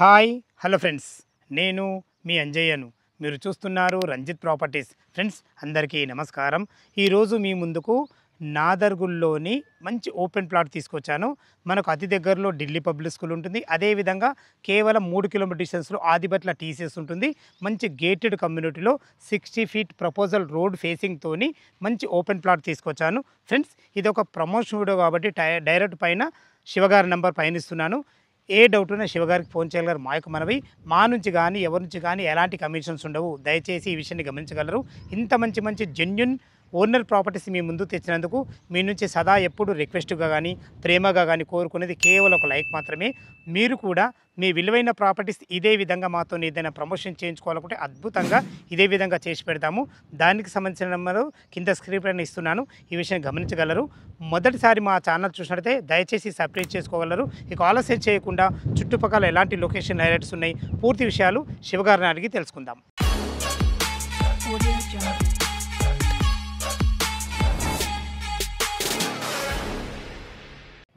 Hi hello friends, నేను మీ అంజయ్యను. మీరు చూస్తున్నారు రంజిత్ ప్రాపర్టీస్. ఫ్రెండ్స్ అందరికీ నమస్కారం. ఈరోజు మీ ముందుకు నాదర్గుల్లోని మంచి ఓపెన్ ప్లాట్ తీసుకొచ్చాను. మనకు అతి దగ్గరలో ఢిల్లీ పబ్లిక్ స్కూల్ ఉంటుంది. అదేవిధంగా కేవలం 3 కిలోమీటర్ డిస్టెన్స్లో ఆదిబట్ల టీసీఎస్ ఉంటుంది. మంచి గేటెడ్ కమ్యూనిటీలో 60 ఫీట్ ప్రపోజల్ రోడ్ ఫేసింగ్తోని మంచి ఓపెన్ ప్లాట్ తీసుకొచ్చాను. ఫ్రెండ్స్ ఇది ఒక ప్రమోషన్ వీడియో కాబట్టి డైరెక్ట్ పైన శివగారి నెంబర్ పైన ఇస్తున్నాను. ఏ డౌట్ ఉన్నా శివగారికి ఫోన్ చేయగలరు. మా యొక్క మనవి, మా నుంచి కానీ ఎవరి నుంచి కానీ ఎలాంటి కమిషన్స్ ఉండవు. దయచేసి ఈ విషయాన్ని గమనించగలరు. ఇంత మంచి జెన్యున్ ఓనర్ ప్రాపర్టీస్ మీ ముందు తెచ్చినందుకు మీ నుంచి సదా ఎప్పుడు రిక్వెస్ట్గా కానీ ప్రేమగా కానీ కోరుకునేది కేవలం ఒక లైక్ మాత్రమే. మీరు కూడా మీ విలువైన ప్రాపర్టీస్ ఇదే విధంగా మాతో ఏదైనా ప్రమోషన్ చేయించుకోవాలనుకుంటే అద్భుతంగా ఇదే విధంగా చేసి పెడతాము. దానికి సంబంధించిన నెంబరు కింద స్క్రీన్ పైన ఇస్తున్నాను. ఈ విషయం గమనించగలరు. మొదటిసారి మా ఛానల్ చూసినట్లయితే దయచేసి సబ్స్క్రైబ్ చేసుకోగలరు. ఇక ఆలస్యం చేయకుండా చుట్టుపక్కల ఎలాంటి లొకేషన్ హైలైట్స్ ఉన్నాయి, పూర్తి విషయాలు శివగారిని అడిగి తెలుసుకుందాం.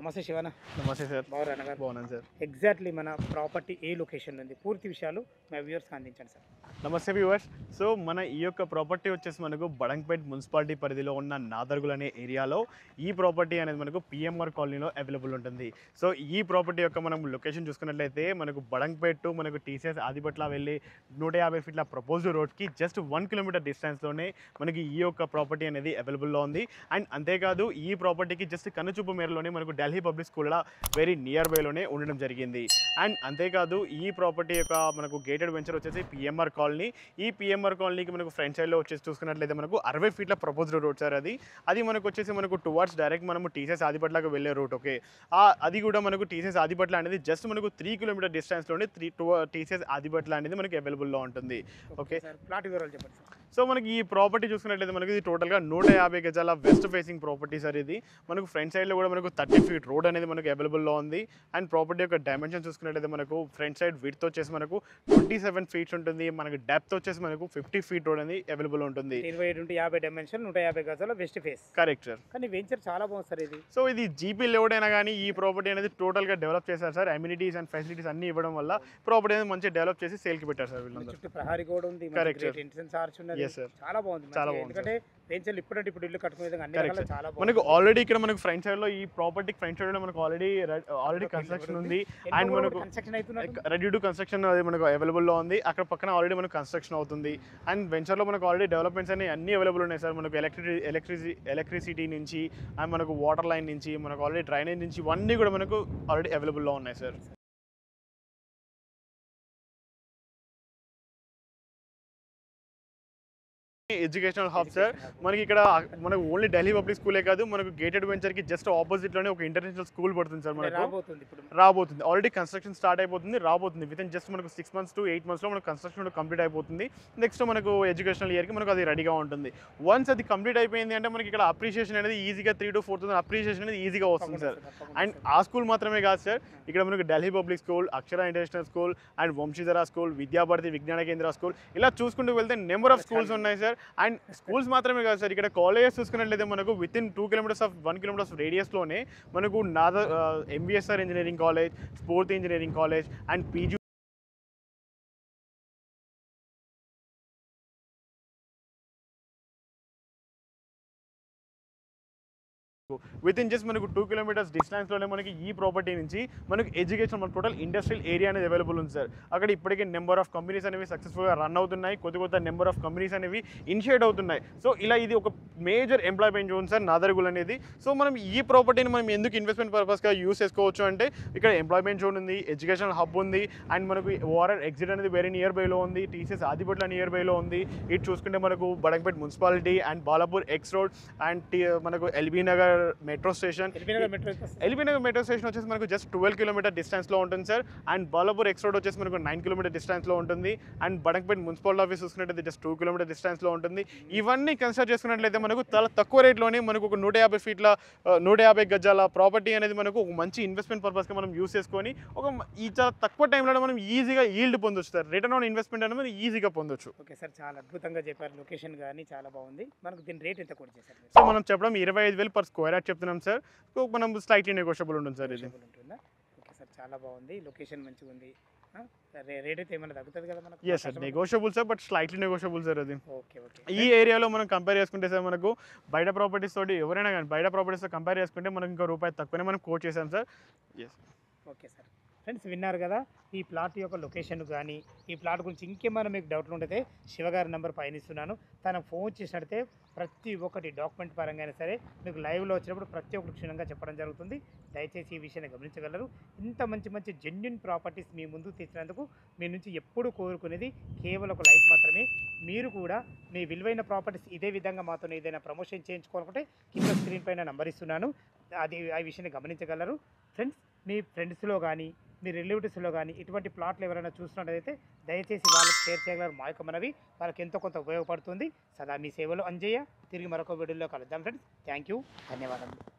నమస్తే శివన. నమస్తే సార్. బాగున్నాను గారు. బాగున్నాను సార్. ఎగ్జాక్ట్లీ మన ప్రాపర్టీ ఏ లొకేషన్లో ఉంది, పూర్తి విషయాలు మా వ్యూవర్స్కి అందించండి సార్. నమస్తే వ్యూవర్స్. సో మన ఈ యొక్క ప్రాపర్టీ వచ్చేసి మనకు బడంగ్పేట్ మున్సిపాలిటీ పరిధిలో ఉన్న నాదర్గుల్ అనే ఏరియాలో ఈ ప్రాపర్టీ అనేది మనకు పిఎంఆర్ కాలనీలో అవైలబుల్ ఉంటుంది. సో ఈ ప్రాపర్టీ యొక్క మనం లొకేషన్ చూసుకున్నట్లయితే మనకు బడంగ్పేట్ టు మనకు టీసీఎస్ ఆదిబట్ల వెళ్ళి 150 ఫీట్ల ప్రపోజ్డ్ రోడ్కి జస్ట్ 1 కిలోమీటర్ డిస్టెన్స్లోనే మనకి ఈ యొక్క ప్రాపర్టీ అనేది అవైలబుల్లో ఉంది. అండ్ అంతేకాదు ఈ ప్రాపర్టీకి జస్ట్ కనుచూపు మేరలోనే మనకు Delhi public school very near బైలోనే ఉండడం జరిగింది. అండ్ అంతేకాదు ఈ ప్రాపర్టీ యొక్క మనకు గేటెడ్ వెంచర్ వచ్చేసి పిఎంఆర్ కాలనీ. ఈ పిఎంఆర్ కాలనీకి మనకు ఫ్రంట్ సైడ్లో వచ్చేసి చూసుకున్నట్లయితే మనకు 60 ఫీట్ల ప్రపోజ్డ్ రోడ్ సార్. అది మనకు వచ్చేసి మనకు టువర్డ్స్ డైరెక్ట్ మనము టీసీఎస్ ఆదిబట్లకు వెళ్ళే రూట్. ఓకే, అది కూడా మనకు టీసీఎస్ ఆదిబట్ల అనేది జస్ట్ మనకు 3 కిలోమీటర్ డిస్టెన్స్లోనే టీసీఎస్ ఆదిబట్ల అనేది మనకి అవైలబుల్లో ఉంటుంది. ఓకే, ప్లాట్ వివరాలు చెప్పండి సార్. సో మనకి ఈ ప్రాపర్టీ చూసుకున్నట్లయితే మనకి ఇది టోటల్గా 150 గజాల వెస్ట్ ఫేసింగ్ ప్రాపర్టీ సార్. ఇది మనకు ఫ్రంట్ సైడ్లో కూడా మనకు 30 ఫీట్ రోడ్ అనేది మనకు అవైలబుల్లో ఉంది. అండ్ ప్రాపర్టీ యొక్క డైమెన్షన్ చూసుకున్నట్లయితే మనకు ఫ్రంట్ సైడ్ విడ్త్ వచ్చేసి మనకు 27 ఫీట్స్ ఉంటుంది. మనకు డెప్త్ వచ్చేసి మనకు 50 ఫీట్ రోడ్ అనేది అవైలబుల్ ఉంటుంది. 20 నుండి 50 డైమెన్షన్, 150 గజాల వెస్ట్ ఫేస్. Correct sir. కానీ వెంచర్ చాలా బాగుంది సార్ ఇది. సో ఇది జీపీ లేఅవుట్ అయినా కానీ ఈ ప్రాపర్టీ అనేది టోటల్గా డెవలప్ చేశారు సార్. అమ్యూనిటీస్ అండ్ ఫెసిలిటీస్ అన్ని ఇవ్వడం వల్ల ప్రాపర్టీ అనేది మంచిగా డెవలప్ చేసి సేల్కి పెట్టారు సార్ వీళ్ళందరూ. చుట్టూ ప్రహరీ కూడా ఉంది. Correct sir. ఎంట్రన్స్ ఆర్చ్ ఉన్నది. yes sir. చాలా బాగుంది. చాలా బాగుంది. ఎందుకంటే వెంచర్లు ఇప్పుడు ఇల్లు కట్టుకునే విధంగా అన్ని రకాల చాలా బాగుంది. మనకు ఆల్రెడీ ఇక్కడ మనకు ఫ్రంట్ సైడ్ లో ఈ ప్రాపర్టీకి ఫ్రంట్ సైడ్ లో మనకు ఆల్రెడీ కన్స్ట్రక్షన్ ఉంది. అండ్ మనకు కన్స్ట్రక్షన్ అవుతున్నది. రెడీ టు కన్స్ట్రక్షన్ అది మనకు అవైలబుల్ లో ఉంది. అక్కడ పక్కన ఆల్రెడీ మనకు కన్స్ట్రక్షన్ అవుతుంది. అండ్ వెంచర్ లో మనకు ఆల్రెడీ డెవలప్మెంట్స్ అన్ని అవైలబుల్ ఉన్నాయి సార్. మనకు ఎలక్ట్రిసిటీ నుంచి అండ్ మనకు వాటర్ లైన్ నుంచి మనకు ఆల్రెడీ డ్రైనేజ్ నుంచి ఇవన్నీ కూడా మనకు ఆల్రెడీ అవైలబుల్ లో ఉన్నాయి సార్. Educational hub sir. మనకి ఇక్కడ మనకు ఓన్లీ ఢిల్లీ పబ్లిక్ స్కూలే కాదు, మనకు గేటెడ్ వెంచర్కి జస్ట్ ఆపోజిట్లోనే ఒక ఇంటర్నేషనల్ స్కూల్ పడుతుంది సార్. మనకు రాబోతుంది. ఆల్రెడీ కన్స్ట్రక్షన్ స్టార్ట్ అయిపోతుంది, రాబోతుంది. విత్ ఇన్ జస్ట్ మనకు 6 months to 8 monthsలో మనకు కన్స్ట్రక్షన్ కంప్లీట్ అయిపోతుంది. నెక్స్ట్ మనకు ఎడ్యుకేషనల్ ఇయర్కి మనకు అది రెడీగా ఉంటుంది. వన్స్ అది కంప్లీట్ అయిపోయింది అంటే మనకి ఇక్కడ అప్రిషియేషన్ అనేది ఈజీగా 3,000 to 4,000 అప్రిషియేషన్ అనేది ఈజీగా వస్తుంది సార్. అండ్ ఆ స్కూల్ మాత్రమే కాదు సార్, ఇక్కడ మనకు Delhi public school, Akshara international school and Vamshidhara school, Vidyabharati Vignana Kendra school, ఇలా చూసుకుంటూ వెళ్తే నెంబర్ ఆఫ్ స్కూల్స్ ఉన్నాయి సార్. అండ్ స్కూల్స్ మాత్రమే కాదు సార్, ఇక్కడ కాలేజెస్ చూసుకున్నట్లయితే మనకు with in 2 kilometers of 1 kilometers రేడియస్లోనే మనకు MBSR engineering college, Spoorthi engineering college and PG with in just మనకు 2 kilometers డిస్టెన్స్లోనే మనకి ఈ ప్రాపర్టీ నుంచి మనకు ఎడ్యుకేషన్ మన టోటల్ ఇండస్ట్రియల్ ఏరియా అనేది అవైలబుల్ ఉంది సార్. అక్కడ ఇప్పటికే నెంబర్ ఆఫ్ కంపెనీస్ అనేవి సక్సెస్ఫుల్గా రన్ అవుతున్నాయి. కొత్త నెంబర్ ఆఫ్ కంపెనీస్ అనేవి ఇనిషియేట్ అవుతున్నాయి. సో ఇలా ఇది ఒక major employment zone sir Nadargul అనేది. సో మనం ఈ ప్రాపర్టీని మనం ఎందుకు ఇన్వెస్ట్మెంట్ పర్పస్గా యూస్ చేసుకోవచ్చు అంటే ఇక్కడ ఎంప్లాయ్మెంట్ జోన్ ఉంది, ఎడ్యుకేషనల్ హబ్ ఉంది అండ్ మనకు వారర్ ఎగ్జిట్ అనేది వెరీ నియర్ బైలో ఉంది. టీసీఎస్ ఆదిబట్ల నియర్ బైలో ఉంది. ఇటు చూసుకుంటే మనకు Badangpet municipality and Balapur X road and మనకు LB Nagar metro station. LB Nagar metro station వచ్చేసి మనకు జస్ట్ 12 kilometer డిస్టెన్స్లో ఉంటుంది sir. And Balapur X road వచ్చేసి మనకు 9 kilometer డిస్టెన్స్లో ఉంటుంది. అండ్ బడంగ్పేట్ మున్సిపల్ ఆఫీస్ చూసుకున్నట్లయితే జస్ట్ 2 kilometer డిస్టెన్స్లో ఉంటుంది. ఇవన్నీ కన్సిడర్ చేసుకున్నట్లయితే మనకు చాలా తక్కువ రేట్లోనే మనకు ఒక 150 ఫీట్ల 150 గజాల ప్రాపర్టీ అనేది మనకు ఒక మంచి ఇన్వెస్ట్మెంట్ పర్పస్గా మనం యూస్ చేసుకొని ఈ చాలా తక్కువ టైంలో మనం ఈజీగా ఈల్డ్ పొందొచ్చు సార్. రిటర్న్ ఆన్ ఇన్వెస్ట్మెంట్ అనేది ఈజీగా పొందొచ్చు. ఓకే సార్, చాలా అద్భుతంగా చెప్పారు. లొకేషన్ కానీ చాలా బాగుంది. మనకు దీని రేట్ ఎంత కూడా చేశారు? సో మనం చెప్పడం 25,000 per square యార్డ్ చెప్తున్నాం సార్. సో మనం స్లైట్లీ నెగోషియబుల్ ఉంటుంది సార్. ఇది ఉంటుందా? ఓకే సార్, చాలా బాగుంది. లొకేషన్ మంచిగా ఉంది. రేట్ అయితే ఏమైనా తగ్గుతుంది కదా మనకు? Yes sir, negotiable sir, but slightly negotiable sir అది. Okay okay. ఈ ఏరియాలో మనం కంపేర్ చేసుకుంటే సార్ మనకు బయట ప్రాపర్టీస్ తోటి ఎవరైనా కానీ బయట ప్రాపర్టీస్తో కంపేర్ చేసుకుంటే మనకు ఇంకా రూపాయి తక్కువనే మనం కోట్ చేసాం sir. Yes okay sir. Friends విన్నారు కదా ఈ ప్లాట్ యొక్క లొకేషన్ కానీ ఈ ప్లాట్ గురించి ఇంకేమైనా మీకు డౌట్లు ఉంటే శివగారి నెంబర్ పైన ఇస్తున్నాను. తనకు ఫోన్ చేసినట్టే ప్రతి ఒక్కటి డాక్యుమెంట్ పరంగా అయినా సరే మీకు లైవ్లో వచ్చినప్పుడు ప్రతి ఒక్కటి క్షుణ్ణంగా చెప్పడం జరుగుతుంది. దయచేసి ఈ విషయాన్ని గమనించగలరు. ఇంత మంచి మంచి జెన్యున్ ప్రాపర్టీస్ మీ ముందుకు తెచ్చినందుకు మీ నుంచి ఎప్పుడు కోరుకునేది కేవలం ఒక లైక్ మాత్రమే. మీరు కూడా మీ విలువైన ప్రాపర్టీస్ ఇదే విధంగా మాతో ఏదైనా ప్రమోషన్ చేయించుకోవాలంటే కింద స్క్రీన్ పైన నెంబర్ ఇస్తున్నాను. అది ఆ విషయాన్ని గమనించగలరు. ఫ్రెండ్స్ మీ ఫ్రెండ్స్లో కానీ మీ రిలేటివ్స్లో కానీ ఇటువంటి ప్లాట్లు ఎవరైనా చూస్తున్నట్టయితే దయచేసి వాళ్ళకి షేర్ చేయగలరు. మా యొక్క మనవి వాళ్ళకి ఎంతో కొంత ఉపయోగపడుతుంది. సదా మీ సేవలో అంజయ్య. తిరిగి మరొక వీడియోలో కలుద్దాం ఫ్రెండ్స్. థ్యాంక్ యూ, ధన్యవాదాలు.